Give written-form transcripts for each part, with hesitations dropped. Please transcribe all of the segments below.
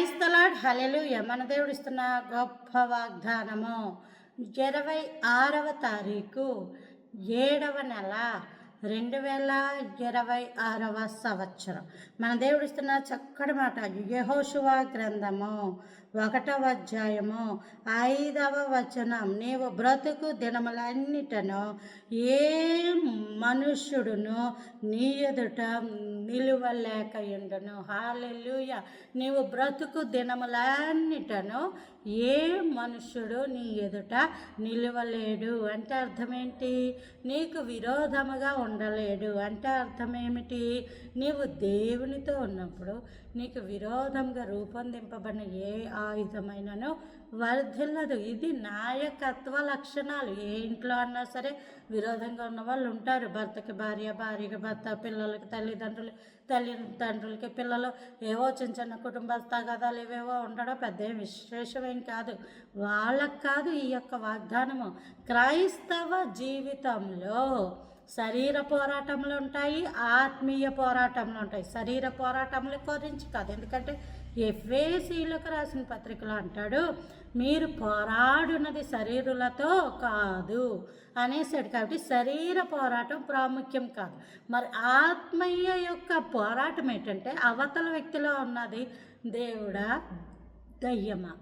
Praise the lord. హల్లెలూయా. మన దేవుడు ఇస్తున్న గొప్ప వాగ్దానము 26వ తారీఖు 7వ నెల 2026వ సంవత్సరం. మన దేవుడు ఇస్తున్న చక్కటి మాట యెహోషువ గ్రంథము 1వ అధ్యాయము 5వ వచనం. నీవు బ్రతుకు దినములన్నిటను ఏ మనుష్యుడును నీ ఎదుట నిలువలేకయుండును. హల్లెలూయా. నీవు బ్రతుకు దినములన్నిటను ఏ మనుష్యుడు నీ ఎదుట నిలువలేడు అంటే అర్థమేంటి? నీకు విరోధముగా ఉండలేడు అంటే అర్థమేమిటి? నీవు దేవునితో ఉన్నప్పుడు నీకు విరోధంగా రూపొందింపబడిన ఏ ఆయుధమైనను వర్ధిల్లదు. ఇది నాయకత్వ లక్షణాలు. ఏ ఇంట్లో అన్నా సరే విరోధంగా ఉన్న వాళ్ళు ఉంటారు. భర్తకి భార్య, భార్యకి భర్త, పిల్లలకి తల్లిదండ్రులకి పిల్లలు, ఏవో చిన్న చిన్న కుటుంబ తగాదాలు ఏవేవో ఉండడం పెద్ద విశేషమేం కాదు. వాళ్ళకు కాదు ఈ యొక్క వాగ్దానము. క్రైస్తవ జీవితంలో శరీర పోరాటములు ఉంటాయి, ఆత్మీయ పోరాటములు ఉంటాయి. శరీర పోరాటముల గురించి కాదు, ఎందుకంటే ఎఫెసీయులకు రాసిన పత్రికలో అంటాడు, మీరు పోరాడున్నది శరీరులతో కాదు అనేసాడు. కాబట్టి శరీర పోరాటం ప్రాముఖ్యం కాదు. మరి ఆత్మీయ యొక్క పోరాటం ఏంటంటే అవతల వ్యక్తిలో ఉన్నది దేవుడా దయ్యమా?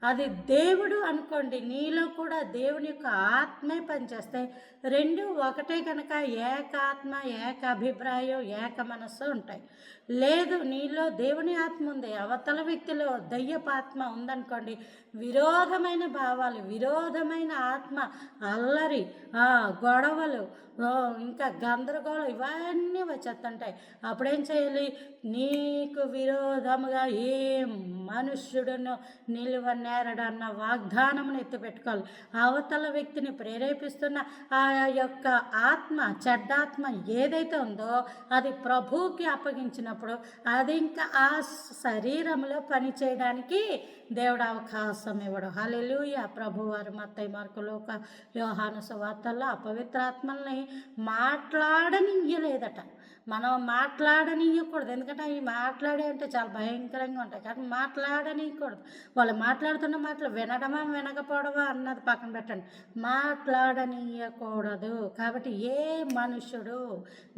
అది దేవుడు అనుకోండి, నీలో కూడా దేవుని యొక్క ఆత్మే పనిచేస్తాయి. రెండు ఒకటే కనుక ఏకాత్మ, ఏక అభిప్రాయం, ఏక మనస్సు ఉంటాయి. లేదు నీలో దేవుని ఆత్మ ఉంది, అవతల వ్యక్తిలో దయ్యపు ఆత్మ ఉందనుకోండి, విరోధమైన భావాలు, విరోధమైన ఆత్మ, అల్లరి, గొడవలు, ఇంకా గందరగోళం ఇవన్నీ వచ్చేస్తుంటాయి. అప్పుడేం చేయాలి? నీకు విరోధముగా ఏ మనుష్యుడును నిలువనేరడన్న వాగ్దానమును ఎత్తిపెట్టుకోవాలి. అవతల వ్యక్తిని ప్రేరేపిస్తున్న ఆ యొక్క ఆత్మ, చెడ్డాత్మ ఏదైతే ఉందో అది ప్రభువుకి అప్పగించినప్పుడు అది ఇంకా ఆ శరీరంలో పనిచేయడానికి దేవుడు అవకాశం ఇవ్వడు. హల్లెలూయా. ప్రభువారు మత్తయి, మార్కు, లూకా, యోహాను సువార్తల్లో అపవిత్రాత్మల్ని మాట్లాడనియ్యలేదట. మనం మాట్లాడనీయకూడదు, ఎందుకంటే అవి మాట్లాడే అంటే చాలా భయంకరంగా ఉంటాయి. కానీ మాట్లాడనీయకూడదు. వాళ్ళు మాట్లాడుతున్న మాటలు వినడమా వినకపోవడమా అన్నది పక్కన పెట్టండి, మాట్లాడనీయకూడదు. కాబట్టి ఏ మనుషుడు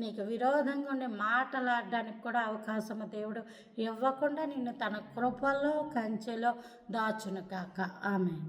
నీకు విరోధంగా ఉండి మాట్లాడడానికి కూడా అవకాశము దేవుడు ఇవ్వకుండా నిన్ను తన కృపలో కంచెలో దాచును కాక. ఆమేన్.